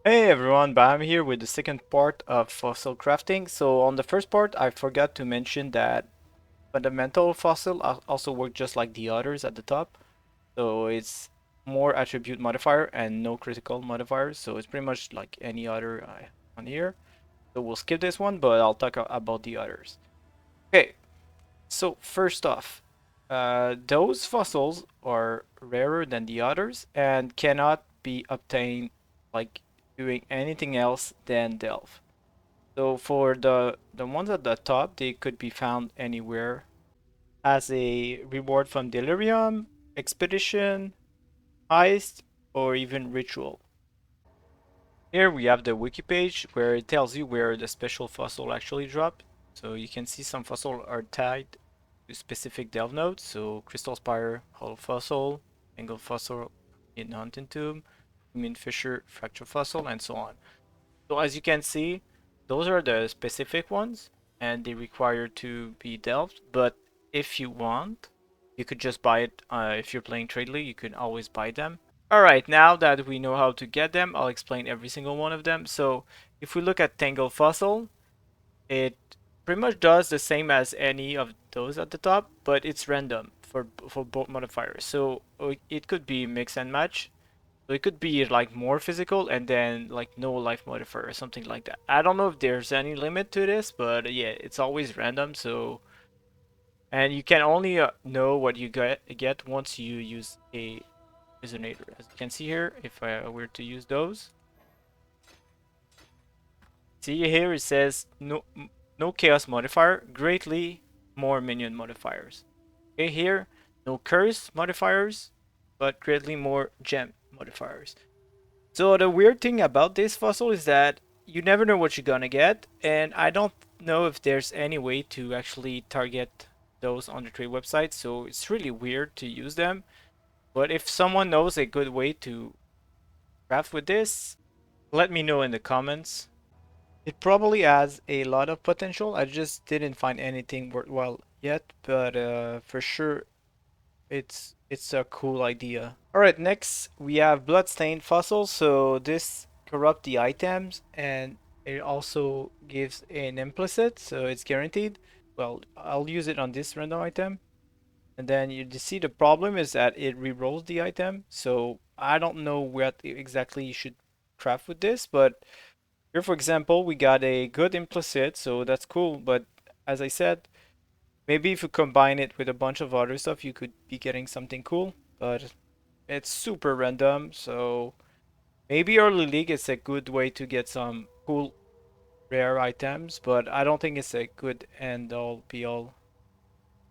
Hey everyone, Bam here with the second part of fossil crafting. So on the first part, I forgot to mention that fundamental fossil also work just like the others at the top. So it's more attribute modifier and no critical modifiers. So it's pretty much like any other on here. So we'll skip this one, but I'll talk about the others. Okay, so first off, those fossils are rarer than the others and cannot be obtained like doing anything else than delve. So for the ones at the top, they could be found anywhere as a reward from Delirium, Expedition, Heist, or even Ritual. Here we have the wiki page where it tells you where the special fossil actually dropped. So you can see some fossils are tied to specific delve nodes. So Crystal Spire, Hollow Fossil, Tangled Fossil, in Hunting Tomb, Mean Fisher, Fracture Fossil, and so on. So as you can see, those are the specific ones and they require to be delved. But if you want, you could just buy it. If you're playing Tradely, you can always buy them. Alright, now that we know how to get them, I'll explain every single one of them. So if we look at Tangled Fossil, it pretty much does the same as any of those at the top, but it's random for both modifiers. So it could be mix and match. So it could be like more physical and then like no life modifier or something like that. I don't know if there's any limit to this, but yeah, it's always random. So and you can only know what you get once you use a resonator. As you can see here, if I were to use those, see here it says no chaos modifier, greatly more minion modifiers. Okay, here no curse modifiers, but greatly more gem modifiers. So the weird thing about this fossil is that you never know what you're gonna get, and I don't know if there's any way to actually target those on the trade website, so it's really weird to use them. But if someone knows a good way to craft with this, let me know in the comments. It probably has a lot of potential. I just didn't find anything worthwhile yet, but for sure it's a cool idea. All right, next we have Bloodstained Fossil. So this corrupt the items and it also gives an implicit, so it's guaranteed. Well, I'll use it on this random item. And then you see the problem is that it re-rolls the item. So I don't know what exactly you should craft with this, but here for example, we got a good implicit, so that's cool. But as I said, maybe if you combine it with a bunch of other stuff, you could be getting something cool. But it's super random, so maybe early league is a good way to get some cool rare items, but I don't think it's a good end all be all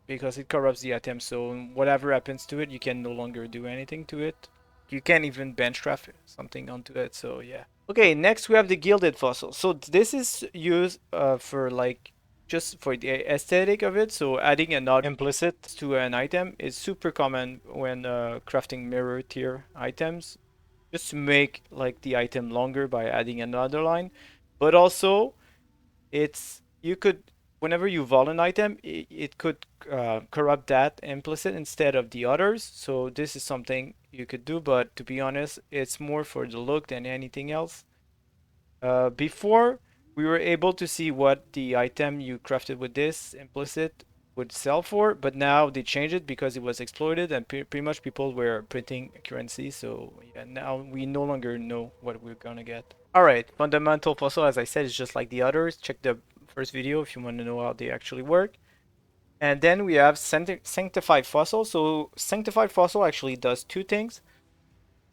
because it corrupts the item. So whatever happens to it, you can no longer do anything to it. You can't even bench craft something onto it. So yeah. Okay, next we have the Gilded Fossil. So this is used for like just for the aesthetic of it. So adding another implicit to an item is super common when crafting mirror tier items, just to make like the item longer by adding another line. But also it's you could whenever you vol an item, it could corrupt that implicit instead of the others. So this is something you could do, but to be honest, it's more for the look than anything else. Before, we were able to see what the item you crafted with this implicit would sell for, but now they changed it because it was exploited and pretty much people were printing currency. So yeah, now we no longer know what we're gonna get. Alright, fundamental fossil, as I said, is just like the others. Check the first video if you want to know how they actually work. And then we have Sanctified Fossil. So Sanctified Fossil actually does two things.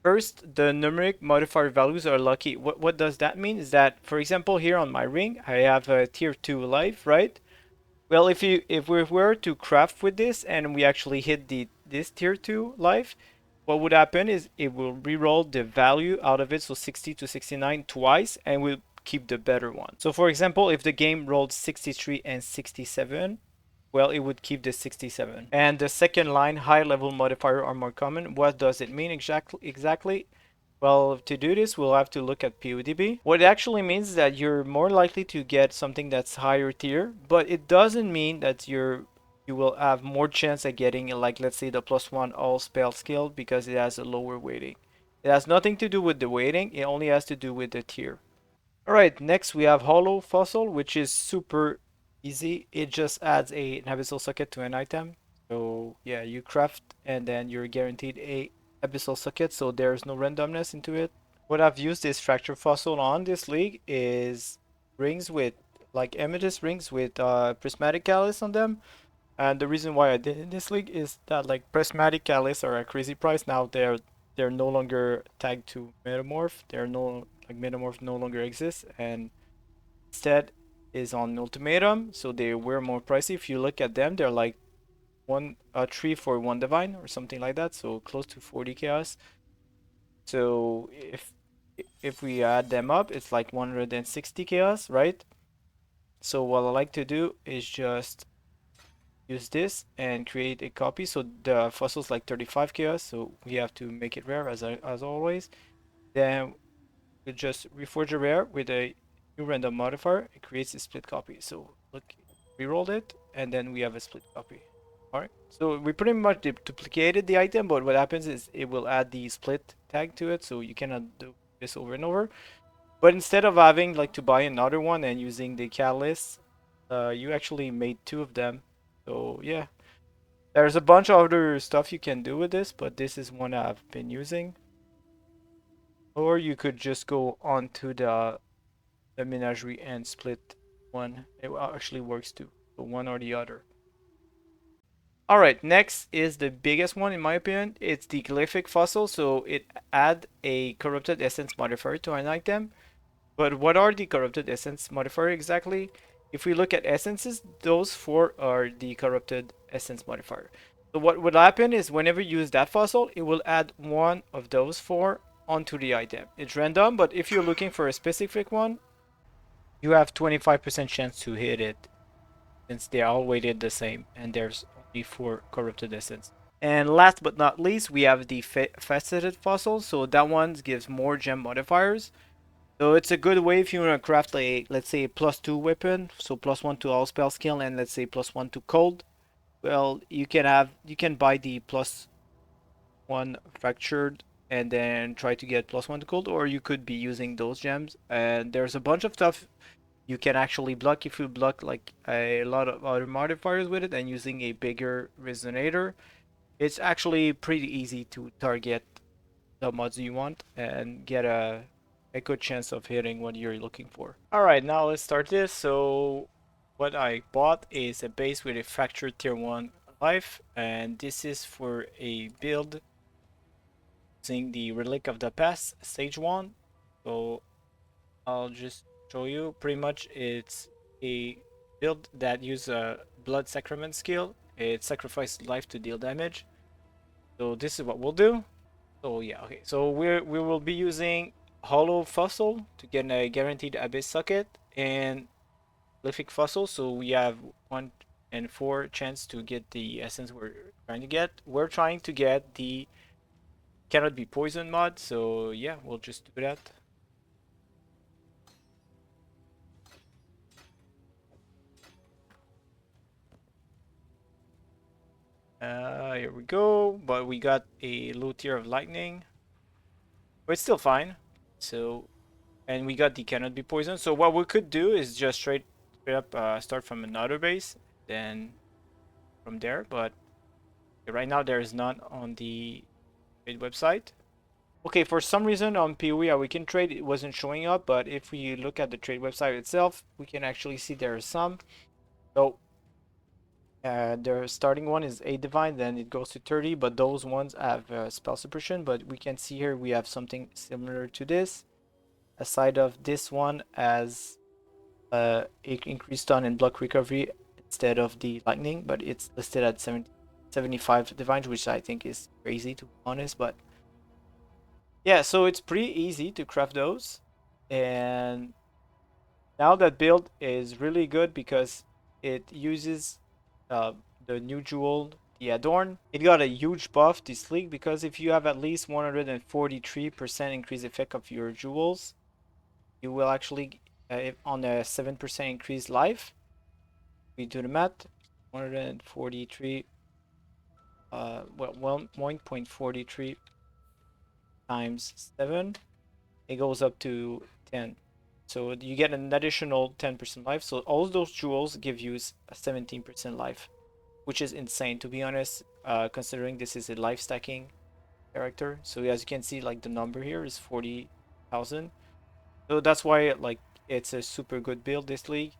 First, the numeric modifier values are lucky. What does that mean? Is that, for example, here on my ring, I have a tier 2 life, right? Well, if we were to craft with this and we actually hit this tier 2 life, what would happen is it will reroll the value out of it, so 60 to 69 twice, and we'll keep the better one. So for example, if the game rolled 63 and 67, well, it would keep the 67. And the second line, high level modifier are more common. What does it mean exactly? Well, to do this, we'll have to look at PODB. What it actually means is that you're more likely to get something that's higher tier, but it doesn't mean that you will have more chance at getting, like, let's say the +1 all spell skill because it has a lower weighting. It has nothing to do with the weighting, it only has to do with the tier. Alright, next we have Hollow Fossil, which is super easy. It just adds an abyssal socket to an item. So yeah, you craft and then you're guaranteed a abyssal socket, so there's no randomness into it. What I've used this Fracture Fossil on this league is rings with, like amethyst rings with prismatic catalyst on them. And the reason why I did in this league is that like prismatic catalysts are a crazy price now. They're no longer tagged to metamorph. They're no like metamorph no longer exists, and instead is on ultimatum. So they were more pricey. If you look at them, they're like one 3 for one divine or something like that. So close to 40 chaos. So if we add them up, it's like 160 chaos, right? So what I like to do is just use this and create a copy. So the fossil's like 35 chaos, so we have to make it rare as always. Then we just reforge a rare with a new random modifier. It creates a split copy. So look, rerolled it, and then we have a split copy. Alright, so we pretty much duplicated the item, but what happens is it will add the split tag to it, so you cannot do this over and over. But instead of having like to buy another one and using the catalyst, you actually made two of them. So yeah, there's a bunch of other stuff you can do with this, but this is one I've been using. Or you could just go onto the menagerie and split one. It actually works too, so one or the other. Alright, next is the biggest one in my opinion. It's the Glyphic Fossil, so it add a corrupted essence modifier to an item. But what are the corrupted essence modifier exactly? If we look at essences, those four are the corrupted essence modifier. So what would happen is whenever you use that fossil, it will add one of those four onto the item. It's random, but if you're looking for a specific one, you have 25% chance to hit it since they are all weighted the same and there's only four corrupted essence. And last but not least, we have the Faceted Fossil. So that one gives more gem modifiers. So it's a good way if you want to craft a, let's say, a +2 weapon, so +1 to all spell skill, and let's say +1 to cold. Well, you can buy the +1 fractured and then try to get +1 to cold, or you could be using those gems. And there's a bunch of stuff you can actually block if you block like a lot of other modifiers with it and using a bigger resonator. It's actually pretty easy to target the mods you want and get a good chance of hitting what you're looking for. Alright, now let's start this. So what I bought is a base with a fractured tier 1 life, and this is for a build using the Relic of the Past stage 1. So I'll just show you. Pretty much it's a build that uses a blood sacrament skill. It sacrifices life to deal damage. So this is what we'll do. So yeah, okay. So we will be using Hollow Fossil to get a guaranteed Abyss socket and Glyphic Fossil. So we have 1 and 4 chance to get the essence we're trying to get. We're trying to get the cannot be poisoned mod. So yeah, we'll just do that. Here we go. But we got a low tier of lightning, but it's still fine. So and we got the cannot be poisoned. So what we could do is just straight up start from another base, then from there. But right now there is none on the trade website. Okay, for some reason on PoE we can trade, it wasn't showing up, but if we look at the trade website itself, we can actually see there are some. So their starting one is 8 divine, then it goes to 30, but those ones have spell suppression. But we can see here we have something similar to this. Aside of this one as increased stun and block recovery instead of the lightning, but it's listed at 75 divines, which I think is crazy to be honest. But yeah, so it's pretty easy to craft those. And now that build is really good because it uses uh, the new jewel, the Adorn. It got a huge buff this league because if you have at least 143% increase effect of your jewels, you will actually on a 7% increased life. We do the math. 143 well 1.43 times 7, it goes up to 10. So you get an additional 10% life. So all those jewels give you a 17% life, which is insane, to be honest, considering this is a life stacking character. So as you can see, like the number here is 40,000. So that's why like it's a super good build this league.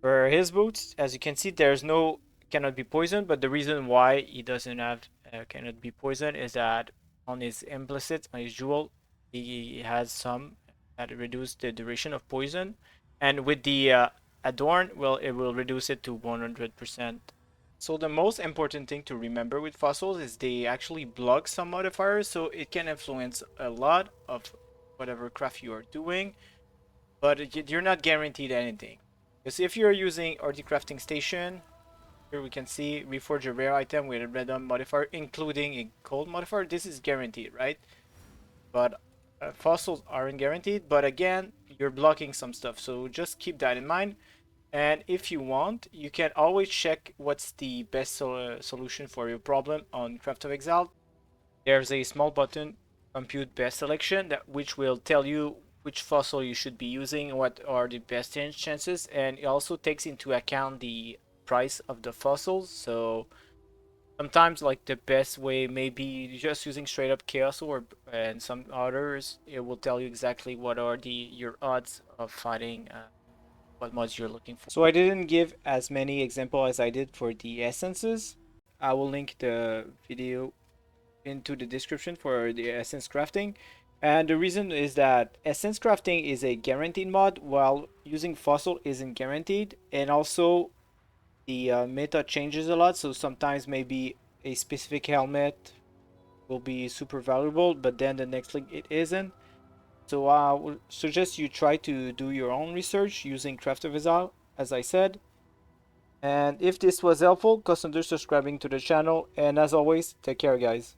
For his boots, as you can see, there's no cannot be poisoned, but the reason why he doesn't have cannot be poisoned is that on his implicit, on his jewel, he has some that reduce the duration of poison, and with the adorn, well, it will reduce it to 100%. So the most important thing to remember with fossils is they actually block some modifiers, so it can influence a lot of whatever craft you are doing, but you're not guaranteed anything. Because if you're using RD Crafting Station, here we can see reforge a rare item with a random modifier, including a cold modifier. This is guaranteed, right? But fossils aren't guaranteed. But again, you're blocking some stuff, so just keep that in mind. And if you want, you can always check what's the best solution for your problem on Craft of Exile. There's a small button, compute best selection, that which will tell you which fossil you should be using, what are the best chances, and it also takes into account the price of the fossils. So sometimes like the best way may be just using straight up chaos orb, and some others it will tell you exactly what are the your odds of fighting what mods you're looking for. So I didn't give as many examples as I did for the essences. I will link the video into the description for the essence crafting. And the reason is that essence crafting is a guaranteed mod, while using fossil isn't guaranteed. And also the meta changes a lot, so sometimes maybe a specific helmet will be super valuable, but then the next league it isn't. So I would suggest you try to do your own research using Craft of Exile, as I said. And if this was helpful, consider subscribing to the channel. And as always, take care, guys.